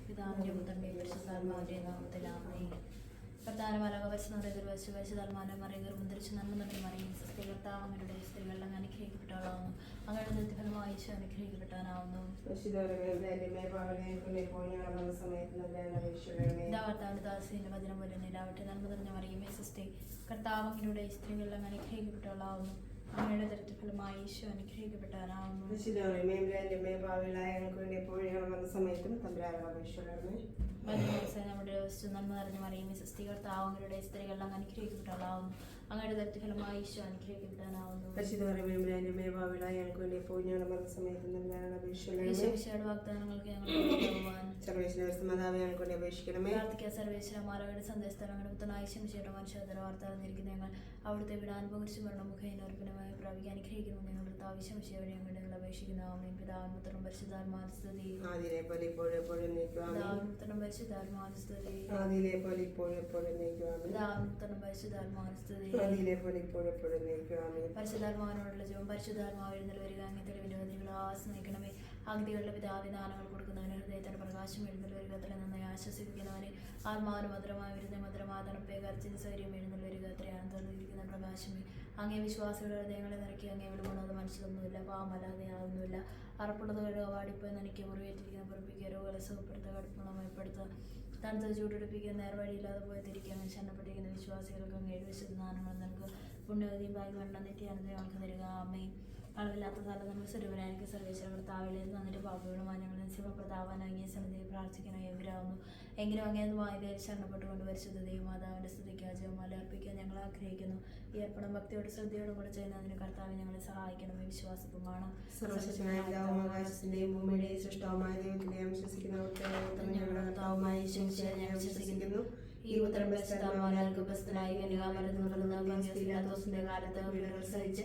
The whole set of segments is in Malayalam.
പിതാവിന്റെ പുത്രന്റെ പരിശുദ്ധാത്മാവിന്റെ നാമത്തിലാമേ. കർത്താനമലക പരിശുദ്ധാത്മാവിനെ മറിയകർ മുദ്രിച്ച് നന്മ നിറഞ്ഞ മറിയും സ്ത്രീകർത്താവ് അങ്ങയുടെ സ്ത്രീകളിൽ അങ്ങ് അനുഗ്രഹിക്കപ്പെട്ടവളാവുന്നു. അങ്ങയുടെ ദൃത്യഫലമായി ഈശോ അനുഗ്രഹിക്കപ്പെട്ടവനാവുന്നു. കർത്താവിന്റെ ദാസിന്റെ വചനം പോലെ നിലാവട്ടെ. നന്മ നിറഞ്ഞ മറിയുമേ സുസ്ഥി, കർത്താവ് അങ്ങയുടെ സ്ത്രീകളിൽ അങ്ങ് അനുഗ്രഹിക്കപ്പെട്ടവളാവുന്നു. അങ്ങയുടെ ദൃത്യഫലമായി ഈശോ അനുഗ്രഹിക്കപ്പെട്ടവനാവുന്നു. നമ്മുടെ നന്മ നിറഞ്ഞ മറിയുമേ സുസ്ഥി, കർത്താവ് അങ്ങയുടെ സ്ത്രീകളിൽ അങ്ങ് അനുഗ്രഹിക്കപ്പെട്ടവളാവുന്നു. അങ്ങയുടെ ദൃത്യഫലമായി ഈശോ അനുഗ്രഹിക്കപ്പെട്ടവനാവുന്നു. വാഗ്ദാനങ്ങൾക്ക് സർവേശ്വരമാരുടെ സന്ദേശസ്ഥലങ്ങളുടെ പുത്തനായ ശംശയുടെ മനുഷ്യതര വാർത്ത അറിഞ്ഞിരിക്കുന്ന ഞങ്ങൾ അവിടുത്തെ വിടാനുപകരിച്ച് മരണം മുഖേനർപ്പണമായി പ്രാപിക്കാൻ അനുഗ്രഹിക്കുന്നു. ഞങ്ങളുടെ താവശ്യംശയോടെ ഞങ്ങളുടെ അപേക്ഷിക്കുന്ന ആമേൻ. പിതാവിനും പുത്രനും പരിശുദ്ധാത്മാവിന്റെ സ്തുതി. പിതാവിനും പരിശുദ്ധാത്മാവിന്റെ സ്തുതി. പരിശുദ്ധാത്മാവിനോടുള്ള ജപം. പരിശുദ്ധാത്മാവ് എഴുന്നേറ്റ് വരിക. അങ്ങ് തെളിവിന്റെ വതികളെ ആശ്രയിക്കണമേ. അഗ്നികളുടെ പിതാവി ദാനങ്ങൾ കൊടുക്കുന്നവന് ഹൃദയത്തിന്റെ പ്രകാശം എഴുന്നേറ്റ് വരിക. അത്ര നന്നായി ആശ്വസിപ്പിക്കുന്നവന് ആത്മാവിന് മധുരമായ വിരുദ്ധ മധുരമായ തണുപ്പേ കർച്ചിന് സൗര്യം എഴുന്നേറ്റ് വരിക. അത്രയാണ് തന്നിരിക്കുന്ന പ്രകാശമേ. അങ്ങേ വിശ്വാസികളുടെ ഹൃദയങ്ങളെ നിറക്കി. അങ്ങേ വിടുകൊണ്ടത് മനസ്സിലൊന്നുമില്ല, പാവമല്ലാതെ ആവുന്നില്ല. അറപ്പുള്ളത് കഴുക, വാടിപ്പോയി നനയ്ക്കുക, മുറിവേറ്റിരിക്കുന്ന പുറപ്പിക്കുക, രോഗങ്ങളെ സുഖപ്പെടുത്തുക, കടുപ്പുള്ള മയപ്പെടുത്തുക, തണുത്ത ചൂടെടുപ്പിക്കുക, നേർവഴിയില്ലാതെ പോയി തിരിക്കുക. അങ്ങനെ ശരണപ്പെട്ടിരിക്കുന്ന വിശ്വാസികൾക്ക് അങ്ങ് വിശുദ്ധ ദാനങ്ങൾ നൽകുക. പുണ്യവതിയും ഭാഗ്യവണ്ണം നിത്യാനന്ദ ഞങ്ങൾക്ക് തരിക. അമ്മയും അളവില്ലാത്ത കാലം നമ്മൾ സ്വരൂപനായിരിക്കും സർവേശ്വരങ്ങൾ താവിലേക്ക് വന്നിട്ട് പാപികളുമായി ഞങ്ങൾ ശിവപ്രതാപൻ അങ്ങേ സന്നിധിയിൽ പ്രാർത്ഥിക്കണം യോഗ്യരാകുന്നു. എങ്കിലും അങ്ങേതുമായി ശരണപ്പെട്ടുകൊണ്ട് പരിശുദ്ധ ദൈവമാതാവിന്റെ സ്തുതിക്കുക ജപമാല അർപ്പിക്കാൻ ഞങ്ങൾ ആഗ്രഹിക്കുന്നു. ഈ അർപ്പണം ഭക്തിയോട് ശ്രദ്ധയോടും കൂടെ ചെയ്യുന്നതിന് കർത്താവ് ഞങ്ങളെ സഹായിക്കണമേ. വിശ്വാസവുമാണ് ഭൂമിയുടെ സൃഷ്ടവുമായ ദൈവത്തിനെ വിശ്വസിക്കുന്നു. ഈ ഉത്തരം കാലത്ത് വീടുകൾ സഹിച്ച്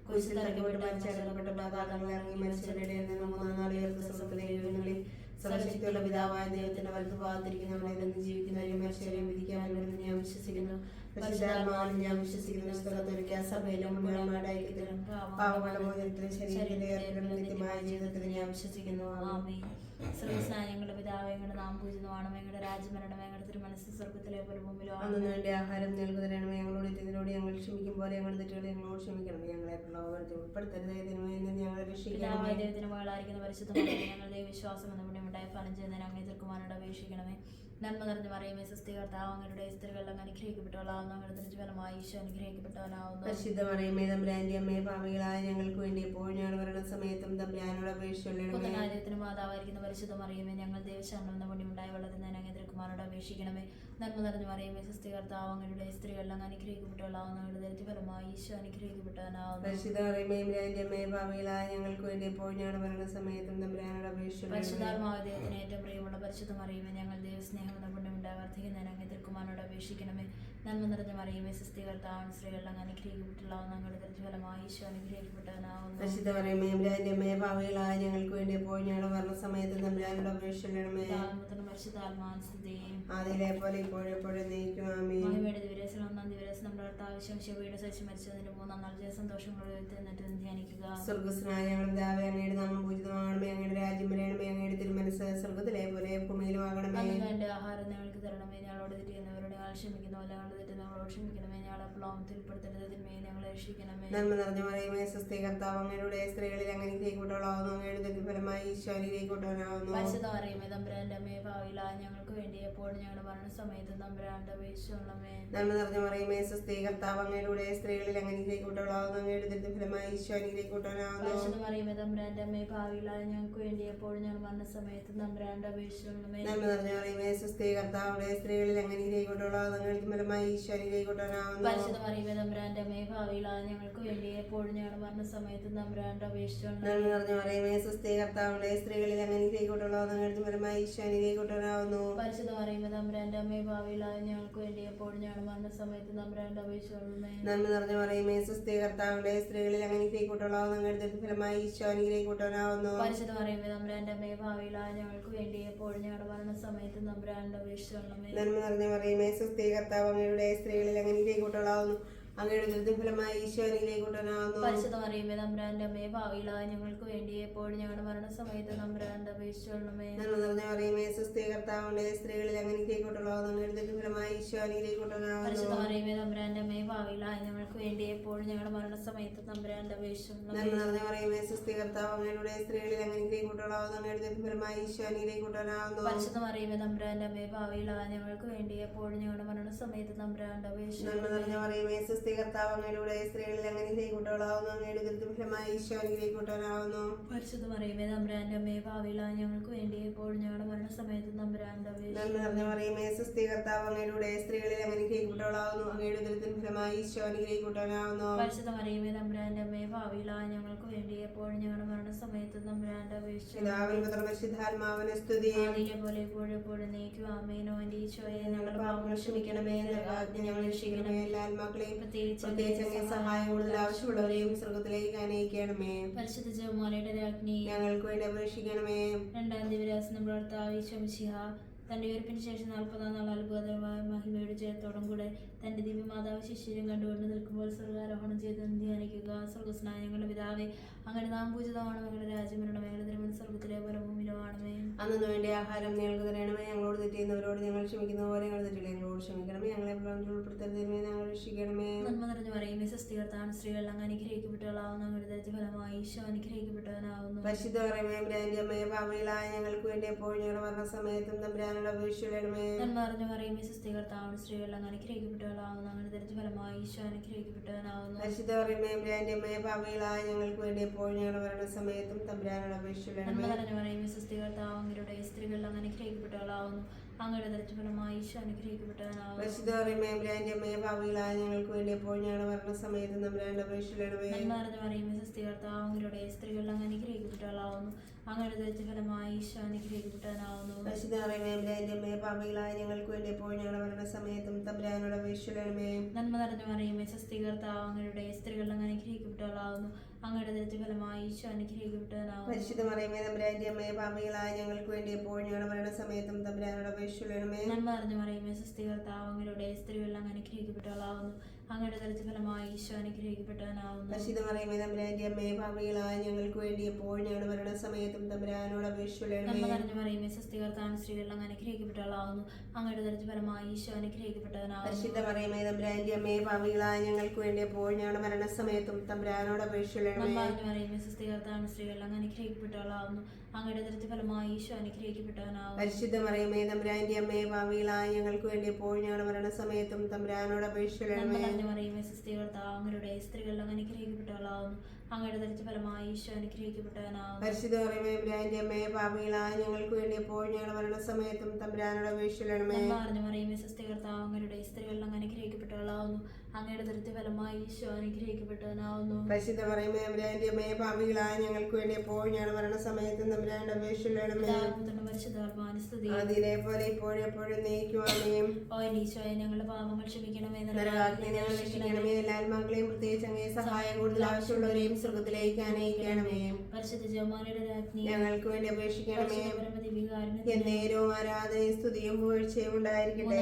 കുരിശിൽ തറയ്ക്കപ്പെട്ട് മരിച്ചടക്കപ്പെട്ട പാതാളങ്ങൾ ഇറങ്ങി മരിച്ചവരുടെ ഇടയിൽ നിന്ന് മൂന്നാം നാൾ ഉയർത്ത സ്വർഗ്ഗത്തിലെ സർവശക്തിയുള്ള പിതാവായ ദൈവത്തിന്റെ വലത്ത് ഭാഗത്തിരിക്കുന്നവരെ നിന്ന് ജീവിക്കുന്നവരെയും മരിച്ചവരെയും വിധിക്കാൻ വരുമെന്ന് ഞാൻ വിശ്വസിക്കുന്നു. പരിശുദ്ധാത്മാവിൽ ഞാൻ വിശ്വസിക്കുന്നു. കത്തോലിക്കാ സഭയിലും മുഴുവൻ ഐക്യത്തിലും പാപങ്ങളുടെ മോചനത്തിലും ശരീരത്തിന്റെ നിത്യമായ ജീവിതത്തിൽ ഞാൻ വിശ്വസിക്കുന്നു. ആമേൻ. സർവ്വസ്നായങ്ങളുടെ പിതാവേ, ഞങ്ങളുടെ നാം പൂജിതമാണ്. ഞങ്ങളുടെ രാജ്യം വരണമേ. ഞങ്ങളുടെ തിരുമനസ്സ് സ്വർഗ്ഗത്തിലെ പോലെ ഭൂമിയിലും അന്നു വേണ്ടി ആഹാരം ഞങ്ങൾക്ക് തരണമേ. ഞങ്ങളോട് ഇതിനോട് ഞങ്ങൾ ക്ഷമിക്കും പോലെ ഞങ്ങളുടെ തെറ്റുകൾ ഞങ്ങളോട് ക്ഷമിക്കണം. ഞങ്ങളെ പ്രലോഭനത്തിൽ ഉൾപ്പെടുത്തരുത്, ഞങ്ങളെ രക്ഷിക്കണമേ. ദൈവത്തിന് മകളായിരിക്കുന്ന പരിശുദ്ധമായ ഞങ്ങളുടെ വിശ്വാസം എന്ന പുണ്യമുണ്ടായ ഫലം ചെയ്യുന്നതിന് അങ്ങേ തീർക്കുവാനോട് അപേക്ഷിക്കണമേ. നന്മ നിറഞ്ഞ മറിയമേ സുസ്ഥി, കർത്താവ് അങ്ങയുടെ സ്ത്രീകളിൽ അങ്ങ് അനുഗ്രഹിക്കപ്പെട്ടവളാവുന്നു. അങ്ങയുടെ ദൃശ്യഫലമായി ഈശോ അനുഗ്രഹിക്കപ്പെട്ടവനാവുന്നു. പരിശുദ്ധ മറിയമേ തമ്പുരാന്റെ അമ്മയെ പാപികളായ ഞങ്ങൾക്ക് വേണ്ടി എപ്പോഴും ഞങ്ങൾ വരണ സമയത്തും തമ്പുരാനോട് അപേക്ഷിച്ചുകൊള്ളണമേ. ദൈവത്തിന് മാതാവായിരിക്കുന്ന പരിശുദ്ധ മറിയമേ, ഞങ്ങൾ ദേവശരണം എന്ന പുണ്യമുണ്ടായി വളരുന്നതിന് അങ്ങേ തിരുക്കുമാരോട് അപേക്ഷിക്കണമേ. നന്മ നിറഞ്ഞ മറിയമേ സുസ്ഥി, കർത്താവ് അങ്ങയുടെ സ്ത്രീകളിൽ അങ്ങ് അനുഗ്രഹിക്കപ്പെട്ടവളാവുന്നു. അങ്ങയുടെ ദൃശ്യഫലമായി ഈശോ അനുഗ്രഹിക്കപ്പെട്ടവനാവുന്നു. പരിശുദ്ധ മറിയമേ തമ്പുരാന്റെ അമ്മയെ പാപികളായ ഞങ്ങൾക്ക് വേണ്ടി എപ്പോഴും ഞങ്ങൾ വരണ സമയത്തും തമ്പുരാനോട് അപേക്ഷിച്ചുകൊള്ളണമേ. പരിശുദ്ധാത്മാവ് ദൈവത്തിന് ഏറ്റവും പ്രിയമുള്ള പരിശുദ്ധ മറിയമേ, ഞങ്ങൾ ദൈവസ്നേഹം എന്ന പുണ്യമുണ്ടായി വർദ്ധിക്കുന്നതിന് അങ്ങേ തിരുക്കുമാരോട് അപേക്ഷിക്കണമേ. നന്മ നിറഞ്ഞ മറിയമേ സുസ്ഥി, കർത്താവ് സ്ത്രീകളിൽ അങ്ങ് അനുഗ്രഹിക്കപ്പെട്ടവളാവുന്നു. അങ്ങയുടെ ദൃശ്യഫലമായി ഈശോ അനുഗ്രഹിക്കപ്പെട്ടവനാവുന്നു. പരിശുദ്ധ മറിയമേ തമ്പുരാന്റെ അമ്മയെ പാപികളായ ഞങ്ങൾക്ക് വേണ്ടി എപ്പോഴും ഞങ്ങൾ വരണ സമയത്തും തമ്പുരാനോട് അപേക്ഷിച്ചുകൊള്ളണമേ. പരിശുദ്ധാത്മാവിനെ ആദിയിലെ പോലെ ഇപ്പോഴെപ്പോഴും നീക്കും. ആമേൻ. മഹിമയുടെ ദിവസം ഒന്നാം ദിവസം നമ്മുടെ കർത്താവ് ശംശയുടെ സഹിച്ച് മരിച്ചതിന് മൂന്നാം നാൾ സന്തോഷങ്ങളോടെ എന്നിട്ട് ധ്യാനിക്കുക. സ്വർഗ്ഗസ്നായ ഞങ്ങളുടെ പിതാവേ, അങ്ങയുടെ നാമം പൂജിതമാകണമേ. അങ്ങയുടെ രാജ്യം വരണമേ. അങ്ങയുടെ തിരുമനസ്സ് സ്വർഗ്ഗത്തിലെ പോലെ ഭൂമിയിലും ആകണമേ. എന്റെ ആഹാരം ഞങ്ങൾക്ക് തരണമേ. ഞങ്ങളോട് തെറ്റിയുന്നവരോട് ഞങ്ങൾ ക്ഷമിക്കുന്നവല്ല. ഞങ്ങളുടെ തെറ്റ് ഞങ്ങളോട് ക്ഷമിക്കണമേ. ഞങ്ങളെ പ്രലോഭനത്തിൽ ഉൾപ്പെടുത്തരുത്, തിന്മയെ ഞങ്ങളെ രക്ഷിക്കണമേ. നന്മ നിറഞ്ഞ മറിയമേ സുസ്ഥി, കർത്താവ് അങ്ങയുടെ സ്ത്രീകളിൽ അങ്ങ് അനുഗ്രഹിക്കപ്പെട്ടവളാവുന്നു. അങ്ങയുടെ ദൃശ്യഫലമായി ഈശോ അനുഗ്രഹിക്കപ്പെട്ടവനാവുന്നു. പരിശുദ്ധ മറിയമേ തമ്പുരാന്റെ അമ്മയെ പാപികളായ ഞങ്ങൾക്ക് വേണ്ടി എപ്പോഴും ഞങ്ങളുടെ മരണസമയത്ത് തമ്പുരാന്റെ അപേക്ഷിച്ചുകൊള്ളണമേ. നന്മ നിറഞ്ഞ മറിയമേ സുസ്ഥി, കർത്താവ് അങ്ങയുടെ സ്ത്രീകളിൽ അങ്ങ് അനുഗ്രഹിക്കപ്പെട്ടവളാവുന്നു. അങ്ങയുടെ ദൃശ്യഫലമായി ഈശോ അനുഗ്രഹിക്കപ്പെട്ടവനാവുന്നു. പരിശുദ്ധ മറിയമേ തമ്പുരാന്റെ അമ്മയെ പാപികളായ ഞങ്ങൾക്ക് വേണ്ടി എപ്പോഴും ഞങ്ങളുടെ മരണസമയത്ത് തമ്പുരാന്റെ അപേക്ഷിച്ചുകൊള്ളണമേ. നന്മ നിറഞ്ഞ മറിയമേ സുസ്ഥി, കർത്താവ് സ്ത്രീകളിൽ അങ്ങ് അനുഗ്രഹിക്കപ്പെട്ടവളാവുന്നു. അങ്ങയുടെ ദൃശ്യഫലമായി ഈശോ അനുഗ്രഹിക്കപ്പെട്ടവനാവുന്നു. പരിശുദ്ധ മറിയമേ തമ്പുരാന്റെ അമ്മയെ പാപികളായ ഞങ്ങൾക്ക് വേണ്ടി എപ്പോഴും ഞങ്ങളുടെ മരണസമയത്ത് തമ്പുരാന്റെ അപേക്ഷിച്ചുകൊള്ളണമേ. നന്മ നിറഞ്ഞ മറിയമേ സുസ്ഥി, കർത്താവ് സ്ത്രീകളിൽ അങ്ങ് അനുഗ്രഹിക്കപ്പെട്ടവളാവുന്നു. അങ്ങയുടെ ദൃശ്യഫലമായി ഈശോ അനുഗ്രഹിക്കപ്പെട്ടവനാവുന്നു. പരിശുദ്ധ മറിയമേ തമ്പുരാന്റെ അമ്മയെ പാപികളായ ഞങ്ങൾക്ക് വേണ്ടി എപ്പോഴും ഞങ്ങളുടെ മരണസമയത്ത് തമ്പുരാന്റെ അപേക്ഷിച്ചുകൊള്ളണമേ. നന്മ നിറഞ്ഞ മറിയമേ സുസ്ഥി, കർത്താവ് സ്ത്രീകളിൽ അങ്ങ് അനുഗ്രഹിക്കപ്പെട്ടവളാവുന്നു. അങ്ങയുടെ ദൃശ്യഫലമായി ഈശോ അനുഗ്രഹിക്കപ്പെട്ടവനാവുന്നു. പരിശുദ്ധ മറിയമേ തമ്പുരാന്റെ അമ്മയെ പാപികളായ ഞങ്ങൾക്ക് വേണ്ടി എപ്പോഴും ഞങ്ങളുടെ മരണസമയത്ത് തമ്പുരാന്റെ അപേക്ഷിച്ചുകൊള്ളണമേ. നന്മ നിറഞ്ഞ മറിയമേ സുസ്ഥി, കർത്താവ് അങ്ങയുടെ സ്ത്രീകളിൽ അങ്ങ് അനുഗ്രഹിക്കപ്പെട്ടവളാവുന്നു. അങ്ങയുടെ ദുരിതം ഫലമായി ഈശോ അനുഗ്രഹിക്കപ്പെട്ടവനാകുന്നു. പരിശുദ്ധ മറിയമേ തമ്പുരാന്റെ അമ്മേ, ഭാവിയിലായ ഞങ്ങൾക്ക് വേണ്ടി എപ്പോഴും ഞങ്ങളുടെ മരണസമയത്ത് തമ്പുരാന്റെ അപേക്ഷിച്ചുകൊള്ളണമേ. നന്മ നിറഞ്ഞ മറിയമേ സ്വസ്തി, കർത്താവുണ്ട്, സ്ത്രീകളിൽ അങ്ങനെ അനുഗ്രഹിക്കപ്പെട്ടവളാകുന്നു. അങ്ങയുടെ ദുരിതം ഫലമായി ഈശോ അനുഗ്രഹിക്കപ്പെട്ടവനാകുന്നു. പരിശുദ്ധ മറിയമേ തമ്പുരാന്റെ അമ്മേ, ഭാവിയിലായ ഞങ്ങൾക്ക് വേണ്ടി എപ്പോഴും ഞങ്ങളുടെ മരണസമയത്ത് തമ്പുരാന്റെ അപേക്ഷിച്ചുകൊള്ളണമേ. നന്മ നിറഞ്ഞ മറിയമേ സ്വസ്തി, കർത്താവ് അങ്ങയുടെ സ്ത്രീകളിൽ അങ്ങനെ അനുഗ്രഹിക്കപ്പെട്ടവളാകുന്നു. അങ്ങയുടെ ദുരിതം ഫലമായി ഈശോ അനുഗ്രഹിക്കപ്പെട്ടവനാകുന്നു. പരിശുദ്ധ മറിയമേ തമ്പുരാന്റെ അമ്മേ, ഭാവിയിലായ ഞങ്ങൾക്ക് വേണ്ടി എപ്പോഴും ഞങ്ങളുടെ മരണസമയത്ത് തമ്പുരാന്റെ നന്മ അപേക്ഷിച്ചുകൊള്ളണമേ. നിറഞ്ഞ മറിയമേ സ്വസ്തി, കർത്താവ് അങ്ങയുടെ സ്ത്രീകളിൽ അങ്ങനെ അനുഗ്രഹിക്കപ്പെട്ടവളാകുന്നു. അങ്ങയുടെ ദുരിതം ഫലമായി ഈശോ അനുഗ്രഹിക്കപ്പെട്ടവനാകുന്നു. പരിശുദ്ധ മറിയമേ തമ്പുരാന്റെ അമ്മേ, ഭാവിയിലായ ഞങ്ങൾക്ക് വേണ്ടി എപ്പോഴും ഞങ്ങളുടെ മരണസമയത്ത് തമ്പുരാന്റെ നന്മ നിറഞ്ഞ മറിയമേ സ്വസ്തി, കർത്താവ് അങ്ങയുടെ സ്ത്രീകളിൽ അങ്ങനെ അനുഗ്രഹിക്കപ്പെട്ടവളാകുന്നു. അങ്ങയുടെ ദുരിതം ഫലമായി ഈശോ അനുഗ്രഹിക്കപ്പെട്ടവനാകുന്നു. പരിശുദ്ധ മറിയമേ തമ്പുരാന്റെ അമ്മേ, ഭാവിയിലായ ഞങ്ങൾക്ക് വേണ്ടി എപ്പോഴും ഞങ്ങളുടെ മരണസമയത്ത് തമ്പുരാന്റെ പിതാവിനും പുത്രനും പരിശുദ്ധാത്മാവിനും സ്തുതി. പോലെ എപ്പോഴും എപ്പോഴും നീക്കും ആമേനോ. എൻ്റെ ഈശോയെ ഞങ്ങളുടെ പാപങ്ങൾ ക്ഷമിക്കണമേ, നരകാഗ്നി ഞങ്ങളെ രക്ഷിക്കണമേ. എല്ലാ ആത്മാക്കളെയും പ്രത്യേകിച്ച് പ്രത്യേകിച്ച് അങ്ങേ സഹായം കൂടുതൽ ആവശ്യമുള്ളവരെയും സ്വർഗ്ഗത്തിലേക്ക് അനയിക്കണമേ. പരിശുദ്ധ ജപമാലയുടെ രാജ്ഞി ഞങ്ങൾക്ക് വേണ്ടി അപേക്ഷിക്കണമേ. രണ്ടാം ദിവസം നമ്മുടെ കർത്താവ് ഈശോ മിശിഹ തന്റെ ഉയർപ്പിന് ശേഷം 40 നാൾ അത്ഭുതകരമായ മഹിമയുടെ ജയത്തോടും കൂടെ തന്റെ ദിവ്യമാതാവ് ശിഷ്യരും കണ്ടുകൊണ്ട് നിൽക്കുമ്പോൾ സ്വർഗാരോഹണം ചെയ്ത് ധ്യാനിക്കുക. സ്വർഗസ്നായ ഞങ്ങളുടെ പിതാവേ, അങ്ങനെ നാം പൂജിതമാണ്. ഞങ്ങളുടെ രാജ്യം വരണമേ. ഞങ്ങളുടെ തിരുമനസ് സ്വർഗത്തിലെ പോലെ ഭൂമിയിലോ ആണമേ. അന്നു വേണ്ടി ആഹാരം ഞങ്ങൾക്ക് തരണമേ. ഞങ്ങളോട് തെറ്റിയുന്നവരോട് ഞങ്ങൾ ക്ഷമിക്കുന്ന പോലെ ഞങ്ങൾ തെറ്റുകൾ ഞങ്ങളോട് ക്ഷമിക്കണമേ. ഞങ്ങളെ പ്രലോഭനത്തിൽ ഉൾപ്പെടുത്തരുതേ, ഞങ്ങൾ രക്ഷിക്കണമേ. നന്മ നിറഞ്ഞു മറിയമേ സ്വസ്തി, കർത്താവ് സ്ത്രീകൾ അങ്ങ് അനുഗ്രഹിക്കപ്പെട്ടവളാവുന്നു. അങ്ങയുടെ ദരിദ്ര ഫലമായി ഈശോ അനുഗ്രഹിക്കപ്പെട്ടവനാവുന്നു. പരിശുദ്ധ മറിയമേ തമ്പുരാന്റെ അമ്മയെ, പാപികളായ ഞങ്ങൾക്ക് വേണ്ടി എപ്പോഴും ഞങ്ങളുടെ മരണസമയത്തും തമ്പുരാനോട് അപേക്ഷിക്കണമേ. നന്മ നിറഞ്ഞു മറിയമേ സ്വസ്തി, കർത്താവ് സ്ത്രീകൾ അങ്ങ് അനുഗ്രഹിക്കപ്പെട്ടവളാവുന്നു. അങ്ങയുടെ ദരിദ്ര ഫലമായി ഈശോ അനുഗ്രഹിക്കപ്പെട്ടവനാവുന്നു. പരിശുദ്ധ മറിയമേ തമ്പുരാന്റെ അമ്മയെ, പാപികളായ ഞങ്ങൾക്ക് വേണ്ടി എപ്പോഴും ഞങ്ങളുടെ മരണസമയത്തും തമ്പുരാനോട് അപേക്ഷിക്കണമേ. നന്മ നിറഞ്ഞു മറിയമേ സ്വസ്തി, കർത്താവ് അങ്ങയുടെ സ്ത്രീകൾ അങ്ങ് അനുഗ്രഹിക്കപ്പെട്ടവളാവുന്നു. അങ്ങയുടെ ദരിദ്ര ഫലമായി ഈശോ അനുഗ്രഹിക്കപ്പെട്ടവനാവുന്നു. പരിശുദ്ധ മറിയമേ തമ്പുരാന്റെ അമ്മയെ, പാപികളായ ഞങ്ങൾക്ക് വേണ്ടി എപ്പോഴും ഞങ്ങളുടെ മരണസമയത്തും തമ്പുരാനോട് അപേക്ഷിക്കണമേ. നന്മ നിറഞ്ഞു മറിയമേ സ്വസ്തി, കർത്താവ് അങ്ങയുടെ സ്ത്രീകൾ അങ്ങ് അനുഗ്രഹിക്കപ്പെട്ടവളാവുന്നു. അങ്ങയുടെ ദരിദ്ര ഫലമായി ഈശോ അനുഗ്രഹിക്കപ്പെട്ടവനാവുന്നു. പരിശുദ്ധ മറിയമേ തമ്പുരാന്റെ അമ്മയെ, പാപികളായ ഞങ്ങൾക്ക് വേണ്ടി എപ്പോഴും ഞങ്ങളുടെ മരണസമയത്തും തമ്പുരാനോട് അപേക്ഷിക്കണമേ. നന്മ നിറഞ്ഞു മറിയമേ സ്വസ്തി, കർത്താവ് അങ്ങയുടെ സ്ത്രീകൾ അങ്ങ് അനുഗ്രഹിക്കപ്പെട്ടവളാവുന്നു. അങ്ങയുടെ ദരിദ്ര ഫലമായി ഈശോ അനുഗ്രഹിക്കപ്പെട്ടവനാവുന്നു. പരിശുദ്ധ മറിയമേ തമ്പുരാന്റെ അമ്മയെ, പാപികളായ ഞങ്ങൾക്ക് വേണ്ടി എപ്പോഴും ഞങ്ങളുടെ മരണസമയത്തും തമ്പുരാനോട് അപേക്ഷിക്കണമേ. നന്മ നിറഞ്ഞു മറിയമേ സ്വസ്തി, കർത്താവ് അങ്ങയുടെ സ്ത്രീകൾ അങ്ങ് അനുഗ്രഹിക്കപ്പെട്ടവളാവുന്നു. അങ്ങയുടെ ദരിദ്ര ഫലമായി ഈശോ അനുഗ്രഹിക്കപ്പെട്ടവനാവുന്നു. പരിശുദ്ധ മറിയമേ തമ്പുരാന്റെ അമ്മയെ, പാപികളായ ഞങ്ങൾക്ക് വേണ്ടി എപ്പോഴും ഞങ്ങളുടെ മരണസമയത്തും തമ്പുരാനോട് അപേക്ഷിക്കണമേ. നന്മ നിറഞ്ഞു മറിയമേ സ്വസ്തി, കർത്താവ് സ്ത്രീകൾ അങ്ങ് അനുഗ്രഹിക്കപ്പെട്ടവളാവുന്നു. അങ്ങയുടെ ദരിദ്ര ഫലമായി ഈശോ അനുഗ്രഹിക്കപ്പെട്ടവനാവുന്നു. പരിശുദ്ധ മറിയമേ തമ്പുരാന്റെ അമ്മയെ, പാപികളായ ഞങ്ങൾക്ക് വേണ്ടി എപ്പോഴും ഞങ്ങളുടെ മരണസമയത്തും തമ്പുരാനോട് അപേക്ഷിക്കണമേ. നന്മ നിറഞ്ഞു മറിയമേ സ്വസ്തി, കർത്താവ് സ്ത്രീകൾ അങ്ങ് അനുഗ്രഹിക്കപ്പെട്ടവളാവുന്നു. അങ്ങയുടെ ദരിദ്ര ഫലമായി ഈശോ അനുഗ്രഹിക്കപ്പെട്ടവനാവുന്നു. പരിശുദ്ധ മറിയമേ തമ്പുരാന്റെ അമ്മയെ, പാപികളായ ഞങ്ങൾക്ക് വേണ്ടി എപ്പോഴും ഞങ്ങളുടെ മരണസമയത്തും തമ്പുരാനോട് അപേക്ഷിക്കണമേ. മറിയമേ സ്വസ്തി, കർത്താവ് അങ്ങയുടെ സ്ത്രീകൾ അങ്ങ് അനുഗ്രഹിക്കപ്പെട്ടവളാവുന്നു. അങ്ങയുടെ ദരിദ്ര ഫലമായി ഈശോ അനുഗ്രഹിക്കപ്പെട്ടവനാവുന്നു. പരിശുദ്ധ മറിയമേ തമ്പുരാന്റെ അമ്മയെ, പാപികളായ ഞങ്ങൾക്ക് വേണ്ടി എപ്പോഴും ഞങ്ങളുടെ മരണസമയത്തും തമ്പുരാനോട് അപേക്ഷിക്കണമേ. നന്മ നിറഞ്ഞു മറിയമേ സ്വസ്തി, കർത്താവ് അങ്ങയുടെ സ്ത്രീകൾ അങ്ങ് അനുഗ്രഹിക്കപ്പെട്ടവളാവുന്നു. അങ്ങയുടെ ദരിദ്ര ഫലമായി ഈശോ അനുഗ്രഹിക്കപ്പെട്ടവനാവുന്നു. പരിശുദ്ധ മറിയമേ തമ്പുരാന്റെ അമ്മയെ, പാപികളായ ഞങ്ങൾക്ക് വേണ്ടി എപ്പോഴും ഞങ്ങളുടെ മരണസമയത്തും തമ്പുരാനോട് അപേക്ഷിക്കണമേ. പരിശുദ്ധാത്മാവിന് സ്തുതി. അതിലെ പോലെ ഇപ്പോഴും എപ്പോഴും നീക്കുവാമേ. ഓ ഈശോയെ, ഞങ്ങളുടെ പാപങ്ങൾ ക്ഷമിക്കണമേ. നരകാഗ്നി ഞങ്ങൾ രക്ഷിക്കണമേ. എല്ലാ ആത്മാക്കളെയും പ്രത്യേകിച്ച് അങ്ങേ സഹായം കൂടുതൽ ആവശ്യമുള്ളവരെയും സ്വർഗ്ഗത്തിലേക്ക് അനയിക്കണമേ. പരിശുദ്ധ ജപമാലയുടെ രാജ്ഞി ഞങ്ങൾക്ക് വേണ്ടി അപേക്ഷിക്കണമേ. പരമദിവ്യകാരുണ്യത്തിന് എന്നേരവും ആരാധനയും സ്തുതിയും പുകഴ്ചയും ഉണ്ടായിരിക്കട്ടെ.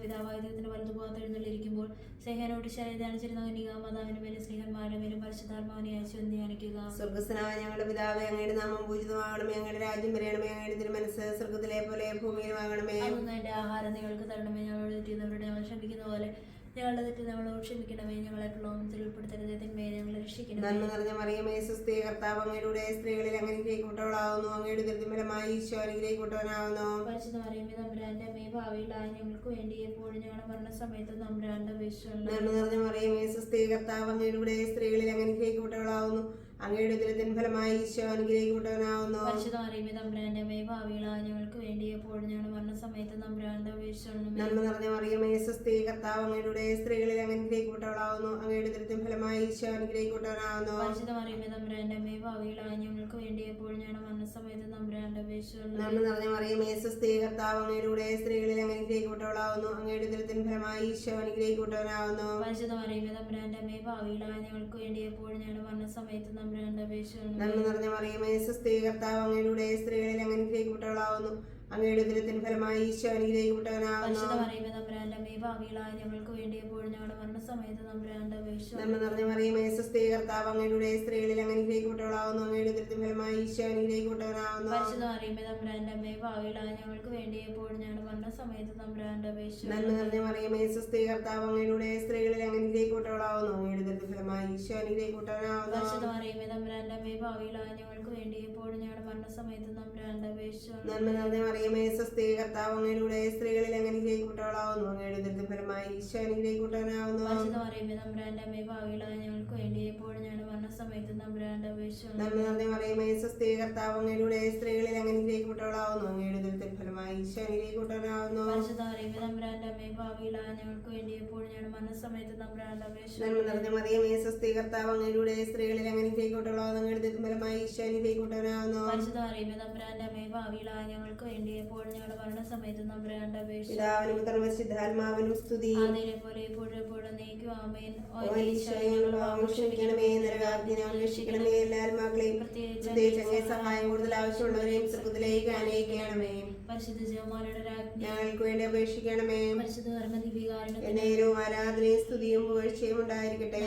പിതാവായ ദൈവത്തിന്റെ വലതുഭാഗത്ത് എഴുന്നള്ളിരിക്കുമ്പോൾ സ്നേഹനോട് ശരീരത്തിരുന്ന മാതാവിന്റെ മേലും സ്നേഹന്മാരുടെ മേലും പരിശുദ്ധാത്മാവിനെ അയച്ചു ധ്യാനിക്കുക. സ്വർഗ്ഗസ്ഥനായ ഞങ്ങളുടെ പിതാവേ, അങ്ങയുടെ നാമം പൂജിതമാകണമേ. അങ്ങയുടെ രാജ്യം വരണമേ. അങ്ങയുടെ തിരുമനസ്സ് സ്വർഗ്ഗത്തിലെ പോലെ ഭൂമിയിലുമാകണമേ. അന്ന് എന്റെ ആഹാരം നിങ്ങൾക്ക് തരണമേ. ഞങ്ങളോട് തെറ്റിയവരുടെ ഞങ്ങൾ ക്ഷമിക്കുന്ന പോലെ ഞങ്ങളുടെ തെറ്റ് ഞങ്ങളോട് ക്ഷമിക്കണമേ. ഞങ്ങളെ പ്രലോഭനത്തിൽ ഉൾപ്പെടുത്തരുതേ, തിന്മയെ ഞങ്ങളെ രക്ഷിക്കണമേ. നന്മ നിറഞ്ഞ മറിയമേ സ്വസ്തി, കർത്താവ് അങ്ങയുടെ സ്ത്രീകളിൽ അങ്ങ് അനുഗ്രഹിക്കപ്പെട്ടവളാവുന്നു. അങ്ങയുടെ ദരിദ്രഫലമായി ഈശോ അനുഗ്രഹിക്കപ്പെട്ടവനാവുന്നു. പരിശുദ്ധ മറിയമേ തമ്പുരാന്റെ അമ്മേ, ഭാവിയിലായ ഞങ്ങൾക്ക് വേണ്ടി എപ്പോഴും ഞങ്ങളുടെ മരണസമയത്ത് തമ്പുരാന്റെ അപേക്ഷിച്ചുകൊള്ളണമേ. നന്മ നിറഞ്ഞ മറിയമേ സ്വസ്തി, കർത്താവ് അങ്ങയുടെ സ്ത്രീകളിൽ അങ്ങ് അനുഗ്രഹിക്കപ്പെട്ടവളാവുന്നു. അങ്ങയുടെ ഉദരത്തിൻ ഫലമായി ഈശോ അനുഗ്രഹിക്കപ്പെട്ടവനാവുന്നു. പരിശുദ്ധ മറിയമേ തമ്പുരാന്റെ അമ്മേ, ഭാവിയിലായ ഞങ്ങൾക്ക് വേണ്ടി എപ്പോഴും ഞങ്ങളുടെ മരണസമയത്ത് തമ്പുരാന്റെ അപേക്ഷിച്ചുകൊള്ളണമേ. നന്മ നിറഞ്ഞ മറിയമേ സ്വസ്തി, കർത്താവ് അങ്ങയുടെ സ്ത്രീകളിൽ അങ്ങ് അനുഗ്രഹിക്കപ്പെട്ടവളാവുന്നു. അങ്ങയുടെ ഉദരത്തിൻ ഫലമായി ഈശോ അനുഗ്രഹിക്കപ്പെട്ടവനാവുന്നു. പരിശുദ്ധ മറിയമേ തമ്പുരാന്റെ അമ്മേ, ഭാവിയിലായ ഞങ്ങൾക്ക് വേണ്ടി എപ്പോഴും ഞങ്ങളുടെ മരണസമയത്ത് തമ്പുരാന്റെ അപേക്ഷിച്ചുകൊള്ളണമേ. നന്മ നിറഞ്ഞ മറിയമേ സ്വസ്തി, കർത്താവ് അങ്ങയുടെ സ്ത്രീകളിൽ അങ്ങ് അനുഗ്രഹിക്കപ്പെട്ടവളാവുന്നു. അങ്ങയുടെ ഉദരത്തിൻ ഫലമായി ഈശോ അനുഗ്രഹിക്കപ്പെട്ടവനാവുന്നു. പരിശുദ്ധ മറിയമേ തമ്പുരാന്റെ അമ്മേ, ഭാവിയിലായ ഞങ്ങൾക്ക് വേണ്ടി എപ്പോഴും ഞങ്ങളുടെ മരണസമയത്ത് തമ്പുരാന്റെ അപേക്ഷിച്ചുകൊള്ളണമേ. നന്മ നിറഞ്ഞ മറിയമേ സ്വസ്തി, കർത്താവ് അങ്ങയുടെ സ്ത്രീകളിൽ അങ്ങ് അനുഗ്രഹിക്കപ്പെട്ടവളാവുന്നു. അങ്ങയുടെ ഉദരത്തിൻ ഫലമായി ഈശോ അനുഗ്രഹിക്കപ്പെട്ടവനാകുന്നു. പരിശുദ്ധ മറിയമേ തമ്പുരാന്റെ അമ്മേ പാപികളായ ഞങ്ങൾക്ക് വേണ്ടി എപ്പോഴും ഞങ്ങളുടെ മരണസമയത്ത് തമ്പുരാന്റെ അപേക്ഷ. നന്മ നിറഞ്ഞ മറിയമേ സ്വസ്തി, കർത്താവ് അങ്ങയുടെ സ്ത്രീകളിൽ അങ്ങ് അനുഗ്രഹിക്കപ്പെട്ടവളാകുന്നു. അങ്ങയുടെ ഉദരത്തിൻ ഫലമായി ഈശോ അനുഗ്രഹിക്കപ്പെട്ടവനാകുന്നു. പരിശുദ്ധ മറിയമേ തമ്പുരാന്റെ അമ്മേ പാപികളായ ഞങ്ങൾക്ക് വേണ്ടി എപ്പോഴും ഞങ്ങളുടെ മരണസമയത്ത് തമ്പുരാന്റെ അപേക്ഷ. നന്മ നിറഞ്ഞ മറിയമേ സ്വസ്തി, കർത്താവ് അങ്ങയുടെ സ്ത്രീകളിൽ അങ്ങ് അനുഗ്രഹിക്കപ്പെട്ടവളാകുന്നു. അങ്ങയുടെ ഉദരത്തിൻ ഫലമായി ഈശോ അനുഗ്രഹിക്കപ്പെട്ടവനാകുന്നു. പരിശുദ്ധ മറിയമേ തമ്പുരാന്റെ അമ്മേ പാപികളായ ഞങ്ങൾക്ക് വേണ്ടി എപ്പോഴും ഞങ്ങളുടെ മരണസമയത്ത് തമ്പുരാന്റെ അപേക്ഷ. നന്മ നിറഞ്ഞ മറിയമേ സ്വസ്തി, കർത്താവ് അങ്ങയുടെ സ്ത്രീകളിൽ അങ്ങ് അനുഗ്രഹിക്കപ്പെട്ടവളാകുന്നു. അങ്ങയുടെ ഉദരത്തിൻ ഫലമായി ഈശോ അനുഗ്രഹിക്കപ്പെട്ടവനാകുന്നു. പരിശുദ്ധ മറിയമേ തമ്പുരാന്റെ അമ്മേ പാപികളായ ഞങ്ങൾക്ക് വേണ്ടി എപ്പോഴും ഞങ്ങളുടെ മരണസമയത്ത് തമ്പുരാന്റെ അപേക്ഷ. നന്മ നിറഞ്ഞ മറിയമേ സ്വസ്തി, കർത്താവ് അങ്ങയുടെ സ്ത്രീകളിൽ അങ്ങ് അനുഗ്രഹിക്കപ്പെട്ടവളാകുന്നു. അങ്ങയുടെ ഉദരത്തിൻ ഫലമായി ഈശോ അനുഗ്രഹിക്കപ്പെട്ടവനാകുന്നു. പരിശുദ്ധ മറിയമേ തമ്പുരാന്റെ അമ്മേ പാപികളായ ഞങ്ങൾക്ക് വേണ്ടി എപ്പോഴും ഞങ്ങളുടെ മരണസമയത്ത് തമ്പുരാന്റെ അപേക്ഷ. നന്മ നിറഞ്ഞ മറിയമേ സ്വസ്തി, കർത്താവ് അങ്ങയുടെ സ്ത്രീകളിൽ അങ്ങ് അനുഗ്രഹിക്കപ്പെട്ടവളാകുന്നു. അങ്ങയുടെ ഉദരത്തിൻ ഫലമായി ഈശോ അനുഗ്രഹിക്കപ്പെട്ടവനാകുന്നു. പരിശുദ്ധ മറിയമേ തമ്പുരാന്റെ അമ്മേ പാപികളായ ഞങ്ങൾക്ക് വേണ്ടി എപ്പോഴും ഞങ്ങളുടെ മരണസമയത്ത് തമ്പുരാന്റെ അപേക്ഷ. പിതാവിനും പുത്രനും പരിശുദ്ധാത്മാവിനും സ്തുതി. ആദിയിലെ പോലെ ഇപ്പോഴും എപ്പോഴും എന്നേക്കും ആമേൻ. ഓ ഈശോയെ, ഞങ്ങളുടെ പാപങ്ങൾ ക്ഷമിക്കണമേ, നരകാഗ്നി ഞങ്ങളെ രക്ഷിക്കണമേ, എല്ലാ ആത്മാക്കളെയും പ്രത്യേകിച്ച് അങ്ങേ സഹായം കൂടുതൽ ആവശ്യമുള്ളവരെയും സ്വർഗ്ഗത്തിലേക്ക് അനയിക്കണമേ. പരിശുദ്ധ ജപമാലയുടെ രാജ്ഞി ഞങ്ങൾക്ക് വേണ്ടി അപേക്ഷിക്കണമേ. പരിശുദ്ധ കർമ്മദീപികാരണത്തിന് എന്നേരവും ആരാധനയും സ്തുതിയും പുകഴ്ചയും ഉണ്ടായിരിക്കട്ടെ.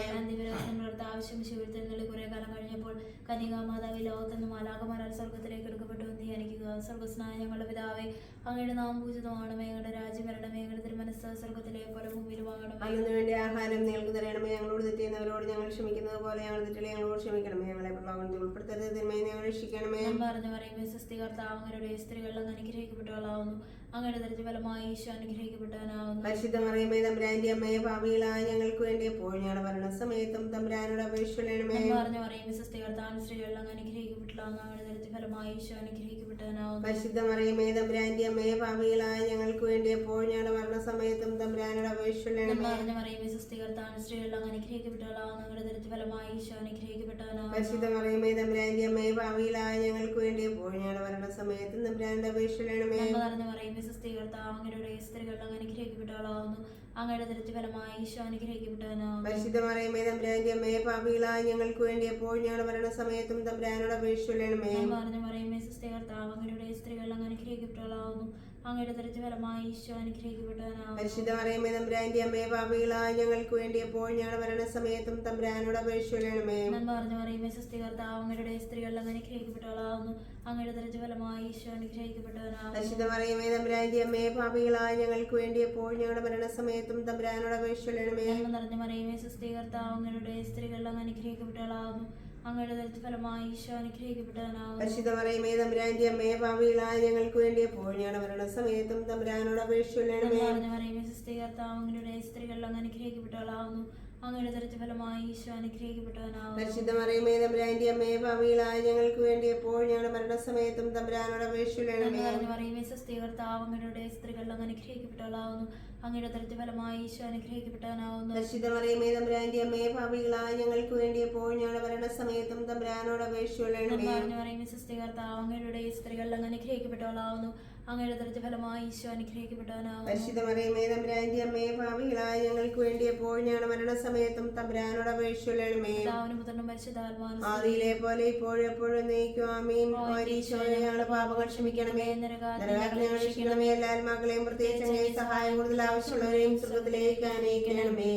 ആവശ്യം ശിവത്തിൽ കുറെ കാലം കഴിഞ്ഞപ്പോൾ കന്യകാമാതാവ് ലോകത്തുനിന്ന് മാലാഖമാരാൽ സ്വർഗത്തിലേക്ക് എടുക്കപ്പെട്ടു എന്ന് ധ്യാനിക്കുക. സ്വർഗസ്നായ ഞങ്ങളുടെ പിതാവേ, അങ്ങയുടെ നാമം പൂജിതമാണമേ, അങ്ങയുടെ രാജ്യം വരണമേ, അങ്ങയുടെ തിരുമനസ്സ് സ്വർഗത്തിലെ പോലെ ഭൂമിയിലുമാകണമേ. അന്നു വേണ്ടി ആഹാരം നിങ്ങൾക്ക് തരണമേ. ഞങ്ങളോട് തെറ്റിയുന്നവരോട് ഞങ്ങൾ ക്ഷമിക്കുന്നത് പോലെ ഞങ്ങൾ തെറ്റുകളെ ഞങ്ങളോട് ക്ഷമിക്കണമേ. ഞങ്ങളെ പ്രലോഭനത്തിൽ ഉൾപ്പെടുത്തരുത്, തിന്മയെ ഞങ്ങൾ രക്ഷിക്കണമേ. ഞാൻ പറഞ്ഞു പറയുമേ സ്വസ്തി, കർത്താവ് അങ്ങയുടെ സ്ത്രീകളിൽ അങ്ങ് അനുഗ്രഹിക്കപ്പെട്ടവളാവുന്നു. അങ്ങയുടെ ദരിദ്ര ഫലമായി ഈശോ അനുഗ്രഹിക്കപ്പെട്ടവനാവുന്നു. പരിശുദ്ധ മറിയമേ തമ്പുരാന്റെ അമ്മയെ, പാപികളായ ഞങ്ങൾക്ക് വേണ്ടി എപ്പോഴും ഞങ്ങളുടെ മരണസമയത്തും തമ്പുരാനോട് അപേക്ഷിക്കണമേ. ഞാൻ പറഞ്ഞു പറയുമേ സ്വസ്തി, കർത്താവ് സ്ത്രീകളിൽ അങ്ങ് അനുഗ്രഹിക്കപ്പെട്ടവളാവുന്നു. അങ്ങയുടെ ദരിദ്ര ഫലമായി ഈശോ അനുഗ്രഹിക്കപ്പെട്ടവനാവുന്നു. പരിശുദ്ധ മറിയമേ തമ്പുരാന്റെ അമ്മയെ, പാപികളായ ഞങ്ങൾക്ക് വേണ്ടി എപ്പോഴും ഞങ്ങളുടെ മരണസമയത്തും തമ്പുരാനോട് അപേക്ഷിക്കണമേ. പറഞ്ഞു പറയുമേ സ്വസ്തി, കർത്താവ് സ്ത്രീകളിൽ അങ്ങ് അനുഗ്രഹിക്കപ്പെട്ടവളാവുന്നു. അങ്ങയുടെ ദരിദ്ര ഫലമായി ഈശോ അനുഗ്രഹിക്കപ്പെട്ടവനാവുന്നു. പരിശുദ്ധ മറിയമേ തമ്പുരാന്റെ അമ്മയെ, പാപികളായ ഞങ്ങൾക്ക് വേണ്ടി എപ്പോഴും ഞങ്ങളുടെ മരണസമയത്തും തമ്പുരാനോട് അപേക്ഷിക്കണമേ. പറഞ്ഞു പറയുമേ സ്വസ്തി, കർത്താവ് അങ്ങയുടെ സ്ത്രീകളിൽ അങ്ങ് അനുഗ്രഹിക്കപ്പെട്ടവളാവുന്നു. അങ്ങയുടെ ദരിദ്ര ഫലമായി ഈശോ അനുഗ്രഹിക്കപ്പെട്ടവനാവുന്നു. പരിശുദ്ധ മറിയമേ തമ്പുരാന്റെ അമ്മയെ, പാപികളായ ഞങ്ങൾക്ക് വേണ്ടി എപ്പോഴും ഞങ്ങളുടെ മരണസമയത്തും തമ്പുരാനോട് അപേക്ഷിക്കണമേ. പറഞ്ഞു പറയുമേ സ്വസ്തി, കർത്താവ് അങ്ങയുടെ സ്ത്രീകളിൽ അങ്ങ് അനുഗ്രഹിക്കപ്പെട്ടവളാവുന്നു. അങ്ങയുടെ ദരിദ്ര ഫലമായി ഈശോ അനുഗ്രഹിക്കപ്പെട്ടവനാവുന്നു. പരിശുദ്ധ മറിയമേ തമ്പുരാന്റെ അമ്മയെ, പാപികളായ ഞങ്ങൾക്ക് വേണ്ടി എപ്പോഴും ഞങ്ങളുടെ മരണസമയത്തും തമ്പുരാനോട് അപേക്ഷിക്കണമേ. പറഞ്ഞു പറയുമേ സ്വസ്തി, കർത്താവ് അങ്ങയുടെ സ്ത്രീകളിൽ അങ്ങ് അനുഗ്രഹിക്കപ്പെട്ടവളാവുന്നു. അങ്ങയുടെ ദരിദ്ര ഫലമായി ഈശോ അനുഗ്രഹിക്കപ്പെട്ടവനാവുന്നു. പരിശുദ്ധ മറിയമേ തമ്പുരാന്റെ അമ്മയെ, പാപികളായ ഞങ്ങൾക്ക് വേണ്ടി എപ്പോഴും ഞങ്ങളുടെ മരണസമയത്തും തമ്പുരാനോട് അപേക്ഷിക്കണമേ. നിറഞ്ഞ മറിയമേ സ്വസ്തി, കർത്താവ് അങ്ങയുടെ സ്ത്രീകളിൽ അങ്ങ് അനുഗ്രഹിക്കപ്പെട്ടവളാവുന്നു. അങ്ങയുടെ ദരിദ്ര ഫലമായി ഈശോ അനുഗ്രഹിക്കപ്പെട്ടവനാവുന്നു. പരിശുദ്ധ മറിയമേ തമ്പുരാന്റെ അമ്മയെ, പാപികളായ ഞങ്ങൾക്ക് വേണ്ടി എപ്പോഴും ഞങ്ങളുടെ മരണസമയത്തും തമ്പുരാനോട് അപേക്ഷിക്കണമേ. മറിയമേ സ്വസ്തി, കർത്താവ് അങ്ങയുടെ സ്ത്രീകളിൽ അങ്ങ് അനുഗ്രഹിക്കപ്പെട്ടവളാവുന്നു. അങ്ങയുടെ ദരിദ്ര ഫലമായി ഈശോ അനുഗ്രഹിക്കപ്പെട്ടവനാവുന്നു. പരിശുദ്ധ മറിയമേ തമ്പുരാന്റെ അമ്മയെ, പാപികളായ ഞങ്ങൾക്ക് വേണ്ടി എപ്പോഴും ഞങ്ങളുടെ മരണസമയത്തും തമ്പുരാനോട് അപേക്ഷിക്കണമേ. മറിയമേ സ്വസ്തി, കർത്താവ് അങ്ങയുടെ സ്ത്രീകളിൽ അങ്ങ് അനുഗ്രഹിക്കപ്പെട്ടവളാവുന്നു. അങ്ങയുടെ ദരിദ്ര ഫലമായി ഈശോ അനുഗ്രഹിക്കപ്പെട്ടവനാവുന്നു. പരിശുദ്ധ മറിയമേ തമ്പുരാന്റെ അമ്മയെ, പാപികളായ ഞങ്ങൾക്ക് വേണ്ടി എപ്പോഴും ഞങ്ങളുടെ മരണസമയത്തും തമ്പുരാനോട് അപേക്ഷിക്കണമേ. മറിയമേ സ്വസ്തി, കർത്താവ് അങ്ങയുടെ സ്ത്രീകളിൽ അങ്ങ് അനുഗ്രഹിക്കപ്പെട്ടവളാവുന്നു. അങ്ങയുടെ ദരിദ്ര ഫലമായി ഈശോ അനുഗ്രഹിക്കപ്പെട്ടവനാവുന്നു. പരിശുദ്ധ മറിയമേ തമ്പുരാന്റെ അമ്മയെ, പാപികളായ ഞങ്ങൾക്ക് വേണ്ടി എപ്പോഴും ഞങ്ങളുടെ മരണസമയത്തും തമ്പുരാനോട് അപേക്ഷിക്കണമേ. പിതാവിനും പുത്രനും പരിശുദ്ധാത്മാവിനും ആദിയിലെ പോലെ ഇപ്പോഴും എപ്പോഴും എന്നേക്കും ആമേൻ. ഓ ഈശോയെ, ഞങ്ങളുടെ പാപങ്ങൾ ക്ഷമിക്കണമേ, നരകാഗ്നി ഞങ്ങളെ രക്ഷിക്കണമേ, എല്ലാ ആത്മാക്കളെയും പ്രത്യേകിച്ച് അങ്ങേ സഹായം കൂടുതൽ ആവശ്യമുള്ളവരെയും സ്വർഗ്ഗത്തിലേക്ക് അനയിക്കണമേ.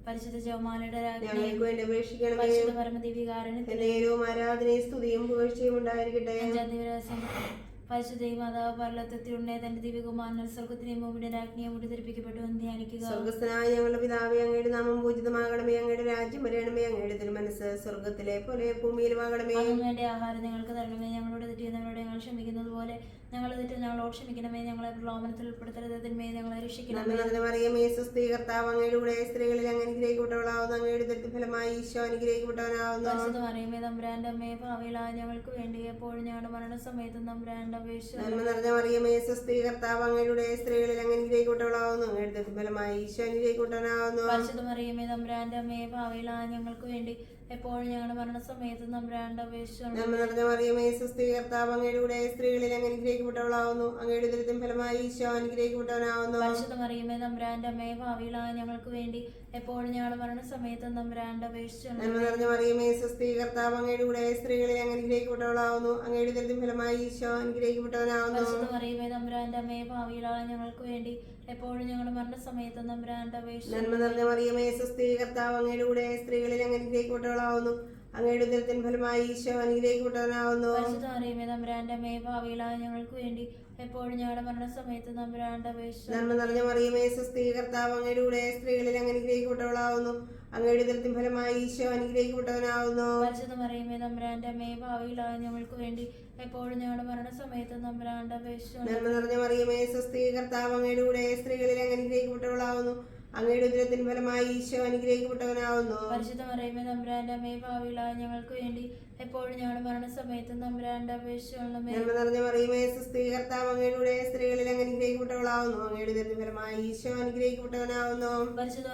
പരിശുദ്ധ ജപമാലയുടെ രാജ്ഞി ഞങ്ങൾക്ക് വേണ്ടി അപേക്ഷിക്കണമേ. പരിശുദ്ധ പരമദീപികാരണത്തിന് എന്നേരവും ആരാധനയും സ്തുതിയും പുകഴ്ചയും ഉണ്ടായിരിക്കട്ടെ. പരിശുദ്ധ മാതാവ് പരലോകത്തെത്തിയുടനെ തന്റെ ദിവ്യകുമാരൻ സ്വർഗത്തിനെയും ഭൂമിയുടെ രാജ്ഞിയെ മുടിധരിപ്പിക്കപ്പെട്ടു എന്ന് ധ്യാനിക്കുക. സ്വർഗസ്ഥനായ ഞങ്ങളുടെ പിതാവേ, അങ്ങയുടെ നാമം പൂജിതമാകണമേ, അങ്ങയുടെ രാജ്യം വരണമേ, അങ്ങയുടെ തിരുമനസ്സ് സ്വർഗത്തിലെ പോലെ ഭൂമിയിലുമാകണമേ. അതിനു വേണ്ടി ആഹാരം ഞങ്ങൾക്ക് തരണമേ. ഞങ്ങളോട് തെറ്റിയുന്നവരോട് ഞങ്ങൾ ക്ഷമിക്കുന്നത് പോലെ ഞങ്ങളുടെ തെറ്റ് ഞങ്ങളോട് ക്ഷമിക്കണമേ. ഞങ്ങളെ പ്രലോഭനത്തിൽ ഉൾപ്പെടുത്തരുത്, തിന്മയെ ഞങ്ങളെ രക്ഷിക്കണമേ. മറിയമേ സ്വസ്തി, കർത്താവ് അങ്ങയുടെ കൂടെ സ്ത്രീകളിൽ അങ്ങ് അനുഗ്രഹിക്കപ്പെട്ടവളാവുന്നു. അങ്ങയുടെ ദരിദ്ര ഫലമായി ഈശോ അനുഗ്രഹിക്കപ്പെട്ടവനാവുന്നു. പരിശുദ്ധ മറിയമേ തമ്പുരാന്റെ അമ്മയെ, പാപികളായ ഞങ്ങൾക്ക് വേണ്ടി എപ്പോഴും ഞങ്ങളുടെ മരണസമയത്തും തമ്പുരാന്റെ അപേക്ഷ. നന്മ നിറഞ്ഞ മറിയമേ സ്വസ്തി, കർത്താവ് അങ്ങയുടെ സ്ത്രീകളിൽ അങ്ങ് അനുഗ്രഹിക്കപ്പെട്ടവളാവുന്നു. അങ്ങയുടെ ദരിദ്ര ഫലമായി ഈശോ അനുഗ്രഹിക്കപ്പെട്ടവനാവുന്നു. പരിശുദ്ധ മറിയമേ തമ്പുരാന്റെ അമ്മയെ, പാപികളായ ഞങ്ങൾക്ക് വേണ്ടി എപ്പോഴും ഞങ്ങളുടെ മരണസമയത്തും തമ്പുരാന്റെ അപേക്ഷ. നന്മ നിറഞ്ഞ മറിയമേ സ്വസ്തി, കർത്താവ് അങ്ങയുടെ സ്ത്രീകളിൽ അങ്ങ് അനുഗ്രഹിക്കപ്പെട്ടവളാവുന്നു. അങ്ങയുടെ ദരിദ്ര ഫലമായി ഈശോ അനുഗ്രഹിക്കപ്പെട്ടവനാവുന്നു. പരിശുദ്ധ മറിയമേ തമ്പുരാന്റെ അമ്മയെ, പാപികളായ ഞങ്ങൾക്ക് വേണ്ടി എപ്പോഴും ഞങ്ങളുടെ മരണസമയത്തും തമ്പുരാന്റെ അപേക്ഷിച്ചു നന്മ നിറഞ്ഞ മറിയമേ സ്വസ്തി, കർത്താവ് അങ്ങയുടെ കൂടെ സ്ത്രീകളിൽ അങ്ങ് അനുഗ്രഹിക്കപ്പെട്ടവളാവുന്നു. അങ്ങയുടെ ദരിദ്രം ഫലമായി ഈശോ അനുഗ്രഹിക്കപ്പെട്ടവനാവുന്നു. മറിയമേ തമ്പുരാന്റെ അമ്മയെ ഭാവിയിലായ ഞങ്ങൾക്ക് വേണ്ടി എപ്പോഴും ഞങ്ങളുടെ മരണസമയത്തും തമ്പുരാന്റെ അപേക്ഷിച്ചു നന്മ നിറഞ്ഞ മറിയമേ സ്വസ്തി, കർത്താവ് അങ്ങയുടെ കൂടെ സ്ത്രീകളിൽ അങ്ങ് അനുഗ്രഹിക്കപ്പെട്ടവളാവുന്നു. അങ്ങയുടെ ഉദരത്തിൻ ഫലമായി ഈശോ അനുഗ്രഹിക്കപ്പെട്ടവനാവുന്നു. മറിയമേ തമ്പുരാന്റെ അമ്മയെ ഭാവിയിലായ ഞങ്ങൾക്ക് വേണ്ടി എപ്പോഴും ഞങ്ങളുടെ മരണസമയത്ത് തമ്പുരാന്റെ അപേക്ഷിച്ചു നന്മ നിറഞ്ഞ മറിയമേ സ്വസ്തി, കർത്താവ് അങ്ങയുടെ കൂടെ സ്ത്രീകളിൽ അങ്ങ് അനുഗ്രഹിക്കപ്പെട്ടവളാവുന്നു. അങ്ങയുടെ ഉദരത്തിൻ ഫലമായി ഈശോ അനുഗ്രഹിക്കപ്പെട്ടവനാവുന്നു. മറിയമേ തമ്പുരാന്റെ അമ്മയെ ഭാവിയിലായ ഞങ്ങൾക്ക് വേണ്ടി എപ്പോഴും ഞങ്ങളുടെ മരണസമയത്ത് തമ്പുരാന്റെ അപേക്ഷിച്ചു നന്മ നിറഞ്ഞ മറിയമേ സ്വസ്തി, കർത്താവ് അങ്ങയുടെ കൂടെ സ്ത്രീകളിൽ അങ്ങ് അനുഗ്രഹിക്കപ്പെട്ടവളാവുന്നു. അങ്ങയുടെ ഉദരത്തിൻ ഫലമായി ഈശോ അനുഗ്രഹിക്കപ്പെട്ടവനാവുന്നു. മറിയമേ തമ്പുരാന്റെ അമ്മയെ ഭാവിയിലായ ഞങ്ങൾക്ക് വേണ്ടി എപ്പോഴും ഞങ്ങളുടെ മരണസമയത്ത് തമ്പുരാന്റെ അപേക്ഷിച്ചു നന്മ നിറഞ്ഞ മറിയമേ സ്വസ്തി, കർത്താവ് അങ്ങയുടെ കൂടെ സ്ത്രീകളിൽ അങ്ങ് അനുഗ്രഹിക്കപ്പെട്ടവളാവുന്നു. അങ്ങയുടെ ഉദരത്തിൻ ഫലമായി ഈശോ അനുഗ്രഹിക്കപ്പെട്ടവനാവുന്നു.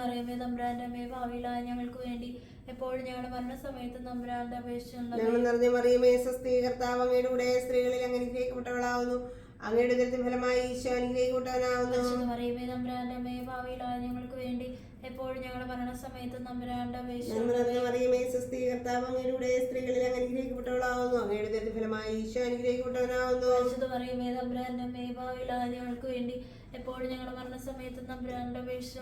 മറിയമേ തമ്പുരാന്റെ അമ്മയെ ഭാവിയിലായ ഞങ്ങൾക്ക് വേണ്ടി എപ്പോഴും ഞങ്ങളുടെ മരണസമയത്ത് തമ്പുരാന്റെ അപേക്ഷിച്ചു നന്മ നിറഞ്ഞ മറിയമേ സ്വസ്തി, കർത്താവ് അങ്ങയുടെ കൂടെ സ്ത്രീകളിൽ അങ്ങ് അനുഗ്രഹിക്കപ്പെട്ടവളാവുന്നു. അങ്ങയുടെ ഉദരത്തിൻ ഫലമായി ഈശോ അനുഗ്രഹിക്കപ്പെട്ടവനാവുന്നു. മറിയമേ തമ്പുരാന്റെ അമ്മയെ ഭാവിയിലായ ഞങ്ങൾക്ക് വേണ്ടി എപ്പോഴും ഞങ്ങളുടെ മരണസമയത്ത് തമ്പുരാന്റെ അപേക്ഷിച്ചു നന്മ നിറഞ്ഞ മറിയമേ സ്വസ്തി, കർത്താവ് അങ്ങയുടെ കൂടെ സ്ത്രീകളിൽ അങ്ങ് അനുഗ്രഹിക്കപ്പെട്ടവളാവുന്നു. അങ്ങയുടെ ഉദരത്തിൻ ഫലമായി ഈശോ അനുഗ്രഹിക്കപ്പെട്ടവനാവുന്നു. മറിയമേ തമ്പുരാന്റെ അമ്മയെ ഭാവിയിലായ ഞങ്ങൾക്ക് വേണ്ടി എപ്പോഴും ഞങ്ങളുടെ മരണസമയത്ത് തമ്പുരാന്റെ അപേക്ഷിച്ചു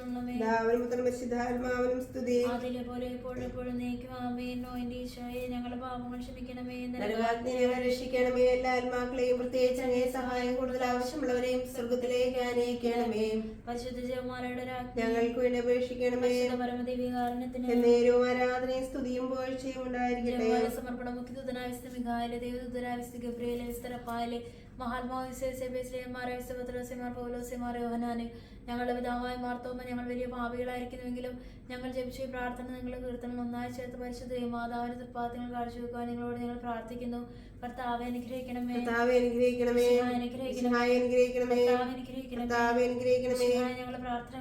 പരിശുദ്ധാത്മാവിനും സ്തുതി. അതിലെ പോലെ എപ്പോഴും എപ്പോഴും നീക്കും ആമേൻ. എന്റെ ഈശോയെ ഞങ്ങളുടെ പാപങ്ങൾ ക്ഷമിക്കണമേ. ഞങ്ങളെ രക്ഷിക്കണമേ. എല്ലാ ആത്മാക്കളെയും പ്രത്യേകിച്ച് അങ്ങേ സഹായം കൂടുതൽ ആവശ്യമുള്ളവരെയും സ്വർഗത്തിലേക്ക് ആനയിക്കണമേ. പരിശുദ്ധ ജപമാലയുടെ ഞങ്ങൾക്ക് വേണ്ടി അപേക്ഷിക്കണമേ. പരമദിവ്യകാരുണ്യത്തിന് എന്നേരവും ആരാധനയും സ്തുതിയും പുകഴ്ചയും ഉണ്ടായിരിക്കട്ടെ. സമർപ്പണം മുഖ്യദൂതനായ വിശുദ്ധ മിഖായേലെ, ദേവദൂതനായ വിശുദ്ധ ഗബ്രിയേലെ, വിശുദ്ധ റഫായേലെ, യോഹന്നാന്, ഞങ്ങളുടെ പിതാവായ മാർത്തോമ, ഞങ്ങൾ വലിയ പാപികളായിരിക്കുന്നുവെങ്കിലും ഞങ്ങൾ ജപിച്ച ഈ പ്രാർത്ഥന നിങ്ങളുടെ കീർത്തനം ഒന്നായി ചേർത്ത് പരിശുദ്ധ മാതാവിന്റെ തൃപ്പാദങ്ങൾ കാഴ്ചവെക്കുവാൻ നിങ്ങളോട് ഞങ്ങൾ പ്രാർത്ഥിക്കുന്നു. കർത്താവേ അനുഗ്രഹിക്കണമേ. കർത്താവേ അനുഗ്രഹിക്കണമേ. അനുഗ്രഹിക്കണമേ. അനുഗ്രഹിക്കണമേ. അനുഗ്രഹിക്കണമേ. കർത്താവേ അനുഗ്രഹിക്കണമേ. ഞങ്ങളുടെ പ്രാർത്ഥന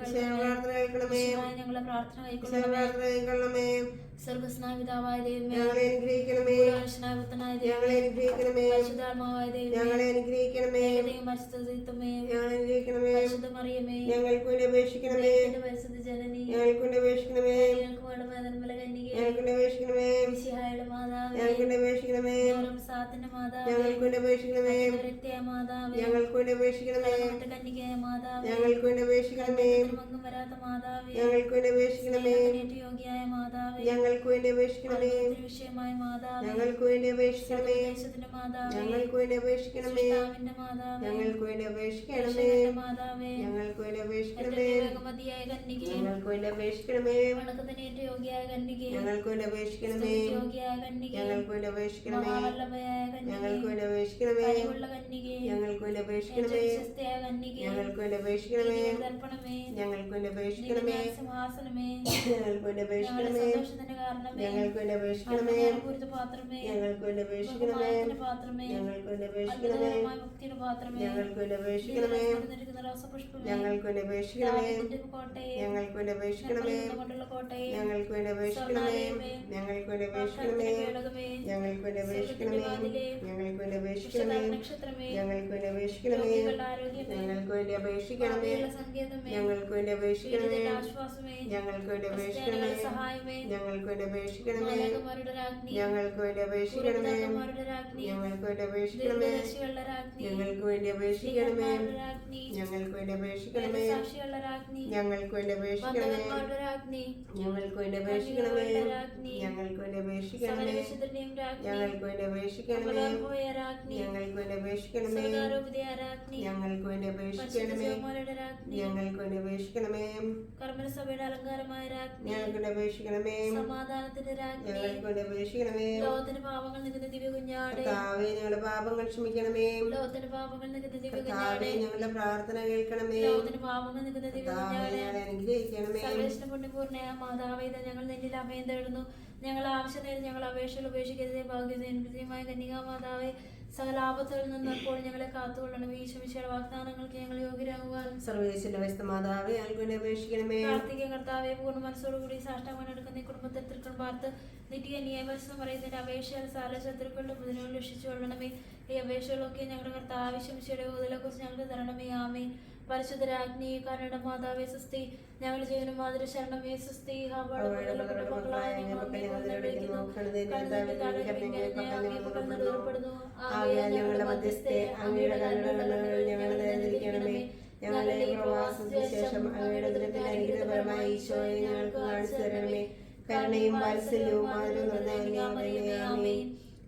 കേൾക്കണമേ. ഞങ്ങളുടെ പ്രാർത്ഥന കേൾക്കണമേ. സ്വർഗസ്നായ പിതാവായ ദൈവമേ, ഞങ്ങളെ അനുഗ്രഹിക്കണമേ. പുത്രനായ ഞങ്ങളെ അനുഗ്രഹിക്കണമേ. പരിശുദ്ധാത്മാവായ ദൈവമേ, ഞങ്ങളെ അനുഗ്രഹിക്കണമേ. പരിശുദ്ധമേ, ഞങ്ങളെ അനുഗ്രഹിക്കണമേ. പരിശുദ്ധ മറിയമേ, ഞങ്ങൾക്ക് വേണ്ടി അപേക്ഷിക്കണമേ. പരിശുദ്ധ ജനനി, ഞങ്ങൾക്ക് വേണ്ടി അപേക്ഷിക്കണമേ. ഞങ്ങൾക്ക് വേണ്ട നിർമ്മല കന്യകേ, ഞങ്ങൾക്ക് വേണ്ടി അപേക്ഷിക്കണമേ. മിശിഹായുടെ മാതാവേ, ഞങ്ങൾക്ക് വേണ്ടി അപേക്ഷിക്കണമേ. സാത്തിന്റെ മാതാവേ, ഞങ്ങൾക്ക് വേണ്ടി അപേക്ഷിക്കണമേ. മാതാവേ, ഞങ്ങൾക്ക് വേണ്ടി അപേക്ഷിക്കണമേ. കന്യകയായ മാതാവേ, ഞങ്ങൾക്ക് വേണ്ടി അപേക്ഷിക്കണമേ. മങ്ങും വരാത്ത മാതാവേ, ഞങ്ങൾക്ക് വേണ്ടി അപേക്ഷിക്കണമേ. യോഗ്യായ മാതാവേ, ഞങ്ങൾക്ക് വേണ്ടി അപേക്ഷിക്കണമേ. വിഷയമായ മാതാവേ, ഞങ്ങൾക്ക് വേണ്ടി അപേക്ഷിക്കണമേ. ദേശത്തിന്റെ മാതാവേ, ഞങ്ങൾക്ക് വേണ്ടി അപേക്ഷിക്കണമേ. മാതാവേ, ഞങ്ങൾക്ക് വേണ്ടി അപേക്ഷിക്കണമേ. മാതാവേ, ഞങ്ങൾക്ക് വേണ്ടി അപേക്ഷിക്കണമേ. മതിയായ കന്യകേ, ഞങ്ങൾക്ക് വേണ്ടി അപേക്ഷിക്കണമേ. വണക്കത്തിനേറ്റ യോഗ്യായ കന്യകേ, ഞങ്ങൾക്ക് വേണ്ടി അപേക്ഷിക്കണമേ. യോഗ്യായ കന്യകേ, ഞങ്ങൾക്ക് വേണ്ടി അപേക്ഷിക്കണമേ. മഹാവല്ലഭയായ ഞങ്ങൾക്ക് കന്യകേ, വേണ്ടി അപേക്ഷിക്കണമേ. കഴിവുള്ള കന്യകേ, ഞങ്ങൾക്ക് വേണ്ടി അപേക്ഷിക്കണമേ. വിശ്വസ്തയായ കന്യകേ, ഞങ്ങൾക്ക് വേണ്ടി അപേക്ഷിക്കണമേ. ദർപ്പണമേ, ഞങ്ങൾക്ക് വേണ്ടി അപേക്ഷിക്കണമേ. സിംഹാസനമേ, ഞങ്ങൾക്ക് വേണ്ടി അപേക്ഷിക്കണമേ. സന്തോഷത്തിന്റെ കാരണമേ, ഞങ്ങൾക്ക് വേണ്ടി അപേക്ഷിക്കണമേ. പാത്രമേ, ഞങ്ങൾക്ക് വേണ്ടി അപേക്ഷിക്കണമേ. പാത്രമേ, ഞങ്ങൾക്ക് വേണ്ടി അപേക്ഷിക്കണമേ. ഭക്തിയുടെ പാത്രമേ, ഞങ്ങൾക്ക് വേണ്ടി അപേക്ഷിക്കണമേ. റോസപുഷ്പമേ, ഞങ്ങൾക്ക് വേണ്ടി അപേക്ഷിക്കണമേ. കോട്ടയെ, ഞങ്ങൾക്ക് വേണ്ടി അപേക്ഷിക്കണമേ. കൊണ്ടുള്ള കോട്ടയെ, ഞങ്ങൾക്ക് വേണ്ടി അപേക്ഷിക്കണമേ. ഞങ്ങൾക്ക് വേണ്ടി അപേക്ഷിക്കണമേ. ഞങ്ങൾക്ക് വേണ്ടി അപേക്ഷിക്കണമേ. ഞങ്ങൾക്ക് വേണ്ടി അപേക്ഷിക്കണമേ. നക്ഷത്രമേ, ഞങ്ങൾക്ക് വേണ്ടി അപേക്ഷിക്കണമേ. ആരോഗ്യമേ, ഞങ്ങൾക്ക് വേണ്ടി അപേക്ഷിക്കണമേ. സങ്കേതമേ, ഞങ്ങൾക്ക് വേണ്ടി അപേക്ഷിക്കണമേ. ആശ്വാസമേ, ഞങ്ങൾക്ക് വേണ്ടി അപേക്ഷിക്കണമേ. സഹായമേ, ഞങ്ങൾക്ക് വേണ്ടി അപേക്ഷിക്കണമേ. മാലാഖമാരുടെ രാജ്ഞി, ഞങ്ങൾക്ക് വേണ്ടി അപേക്ഷിക്കണമേ. പൂർവ്വപിതാക്കന്മാരുടെ രാജ്ഞി, ഞങ്ങൾക്ക് വേണ്ടി അപേക്ഷിക്കണമേ. ദീർഘദർശികളുടെ രാജ്ഞി, ഞങ്ങൾക്ക് വേണ്ടി അപേക്ഷിക്കണമേ. ദീർഘന്മാരുടെ രാജ്ഞി, ഞങ്ങൾക്ക് വേണ്ടി അപേക്ഷിക്കണമേ. സാക്ഷികളുടെ രാജ്ഞി, ഞങ്ങൾക്ക് വേണ്ടി അപേക്ഷിക്കണമേ. ബന്ധവന്മാരുടെ രാജ്ഞി, ഞങ്ങൾക്ക് വേണ്ടി അപേക്ഷിക്കണമേ. കന്യകകളുടെ രാജ്ഞി, ഞങ്ങൾക്ക് വേണ്ടി അപേക്ഷിക്കണമേ. സകലവിശുദ്ധരുടെയും രാജ്ഞി, ഞങ്ങൾക്ക് വേണ്ടി അപേക്ഷിക്കണമേ. അമലോത്ഭവയായ രാജ്ഞി, ഞങ്ങൾക്ക് വേണ്ടി അപേക്ഷിക്കണമേ. സ്വർഗ്ഗാരോപിതയായ രാജ്ഞി, ഞങ്ങൾക്ക് വേണ്ടി പരിശുദ്ധ അപേക്ഷിക്കണമേ. ജപമാലയുടെ രാജ്ഞി, ഞങ്ങൾക്ക് വേണ്ടി അപേക്ഷിക്കണമേ. കർമ്മസഭയുടെ അലങ്കാരമായ രാജ്ഞി, ഞങ്ങൾക്ക് വേണ്ടി അപേക്ഷിക്കണമേ. സമാധാനത്തിന്റെ രാജ്ഞി, ഞങ്ങൾക്ക് വേണ്ടി അപേക്ഷിക്കണമേ. ലോകത്തിന് പാപങ്ങൾ നികുന്ന ദിവ്യ കുഞ്ഞാട്, കർത്താവേ, ഞങ്ങളുടെ പാപങ്ങൾ ക്ഷമിക്കണമേ. ലോകത്തിന് പാപങ്ങൾ നികുന്ന ദിവ്യ കർത്താവേ, കുഞ്ഞാട്, ഞങ്ങളുടെ പ്രാർത്ഥന കേൾക്കണമേ. ലോകത്തിന് പാപങ്ങൾ നികുന്ന ദിവ്യ കർത്താവേ, കുഞ്ഞാട്, ഞങ്ങളെ അനുഗ്രഹിക്കണമേ. സർവേശ്വര പുണ്യപൂർണ്ണയായ മാതാവേ, ഇതാ ഞങ്ങൾ നിന്നിൽ അഭയം തേടുന്നു. ഞങ്ങൾ ആവശ്യം നേരം ഞങ്ങൾ അപേക്ഷകൾ ഉപേക്ഷിക്കരുതേ. ഭാഗ്യമായ കന്യകാ മാതാവേ, സകല ആപത്തുകളിൽ നിന്ന് അപ്പോൾ ഞങ്ങളെ കാത്തുകൊള്ളണം. ഈശോമിശിയുടെ വാഗ്ദാനങ്ങൾക്ക് ഞങ്ങൾ യോഗ്യരാകുവാൻ സർവേശ്വര വ്യസ്ത മാതാവേ, ഞങ്ങൾക്ക് വേണ്ടി അപേക്ഷിക്കണമേ. പ്രാർത്ഥിക്കുക. കർത്താവെ, പൂർണ്ണ മനസ്സോടുകൂടി സാഷ്ടാംഗം എടുക്കുന്ന ഈ കുടുംബത്തിൽ തൃക്കൾ പാർത്ത് നിത്യ നിയമം പറയുന്നതിന്റെ അപേക്ഷകൾ സാല ശത്രുക്കളുടെ ബുധനോട് രക്ഷിച്ചു കൊള്ളണമേ. ഈ അപേക്ഷകളൊക്കെ ഞങ്ങളുടെ കർത്താവ് ഈശോമിശിയുടെ ബോധങ്ങളെ കുറിച്ച് ഞങ്ങൾക്ക് തരണമേ. ആമേൻ. പരിശുദ്ധരാജ്ഞി കരുണ മാതാവേ സ്വസ്തി. ഞങ്ങൾ ജീവനും മാതൃ ശരണമേ സ്വസ്തി. ഞങ്ങളുടെ മധ്യസ്ഥെ അങ്ങയുടെ ഞങ്ങളെ നിയന്ത്രിക്കണമേ. ഞങ്ങളുടെ പ്രവാസത്തിന് ശേഷം അങ്ങയുടെ ഉദരത്തിന്റെ അനുഗ്രഹപരമായ ഈശോയെ ഞങ്ങൾക്ക് കാണിച്ചു തരണമേ. കരുണയും വാത്സല്യവും മാതൃ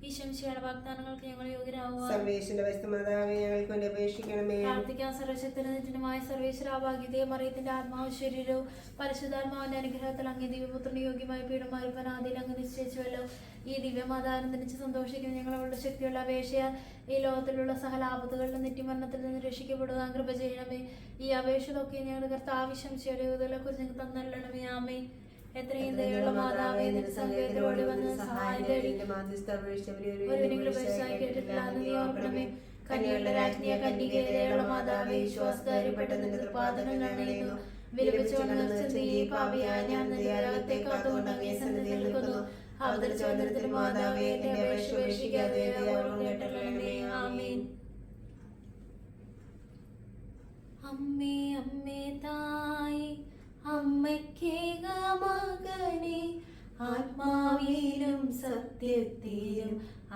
ഈശോയുടെ വാഗ്ദാനങ്ങൾക്ക് ഞങ്ങൾ യോഗ്യരാകുക. സർവേശ്വരന്റെ പരിശുദ്ധമാതാവേ ഞങ്ങൾക്ക് വേണ്ടി അപേക്ഷിക്കണമേ. പ്രാർത്ഥിക്കാൻ സർവശക്തനുമായ സർവേശ്വരാഭാഗ്യതയും മറിയത്തിന്റെ ആത്മാവ് ശരീരവും പരിശുദ്ധാത്മാവിന്റെ അനുഗ്രഹത്തിൽ അങ്ങ് ദിവ്യപുത്രന് യോഗ്യമായ പീഠമായിരിക്കാൻ ആദ്യം അങ്ങ് നിശ്ചയിച്ചുവല്ലോ. ഈ ദിവ്യമാതാവിനെ ധരിച്ച് സന്തോഷിക്കുന്ന ഞങ്ങൾ അവളുടെ ശക്തിയുള്ള അപേക്ഷയാൽ ഈ ലോകത്തിലുള്ള സകല ആപത്തുകളിലും നിത്യമരണത്തിൽ നിന്ന് രക്ഷിക്കപ്പെടുക കൃപ ചെയ്യണമേ. ഈ അപേക്ഷകളൊക്കെ ഞങ്ങളുടെ കർത്താവ് ശംശയുടെ കുറിച്ച് ഞങ്ങൾക്ക് തന്നല്ലണമേ. ആമേ. എത്രയും ദയുള്ള മാതാവേ, നിന്റെ സങ്കേതത്തിലോട് വന്ന് സഹായം തേടി കന്യകളുടെ രാജ്ഞിയ കന്യകേ, ദയുള്ള മാതാവേ, വിശ്വാസധാര്യപ്പെട്ട നിന്റെ തൃപാദങ്ങൾ അണയുന്നു. വിലപിച്ചുകൊണ്ട് പാപിയായ ഞാൻ നിന്റെ കാത്തുകൊണ്ട് അങ്ങേ സന്നിധിയിൽ നിൽക്കുന്നു. അവതരിച്ച വന്ദനത്തിന് മാതാവേ, എന്റെ അപേക്ഷ ഉപേക്ഷിക്കാതെ കേട്ടല്ലേ. ആമേൻ. അമ്മേ അമ്മേ തായി അമ്മയ്ക്കേക മകനെ ആത്മാവിലും സത്യത്തിലും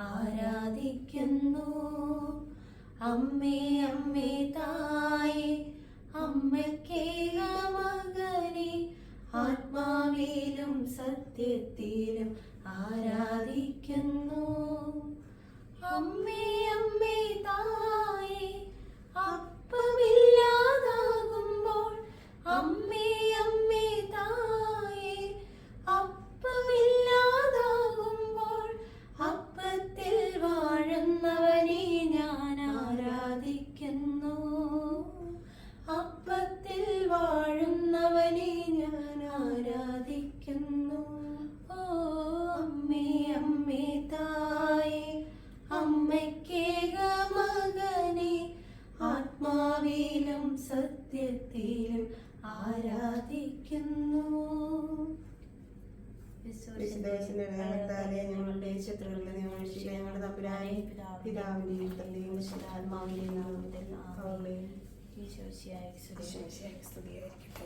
ആരാധിക്കുന്നു. അമ്മേ അമ്മേ തായി അമ്മയ്ക്കേക മകനെ ആത്മാവിലും സത്യത്തിലും ആരാധിക്കുന്നു. അമ്മേ അമ്മേ തായി അപ്പമില്ലാതാകുമ്പോൾ അമ്മേ അമ്മേ തായേ അപ്പമില്ലാതാകുമ്പോൾ അപ്പത്തിൽ വാഴുന്നവനെ ഞാൻ ആരാധിക്കുന്നു. അപ്പത്തിൽ വാഴുന്നവനെ ഞാൻ ആരാധിക്കുന്നു. ഓ അമ്മേ അമ്മേ തായേ അമ്മയ്ക്കേക മകനെ ആത്മാവിലും സത്യത്തിലും ആരാധിക്കുന്നു. ഞങ്ങളുടെ ശത്രുക്കളെ ഞങ്ങളുടെ തമ്പുരാനെ പിതാവിന്റെയും പുത്രന്റെയും പരിശുദ്ധാത്മാവിന്റെയും നാമത്തിൽ ആമേൻ. ഈശോയ്ക്ക് സ്തുതിയായിരിക്കട്ടെ.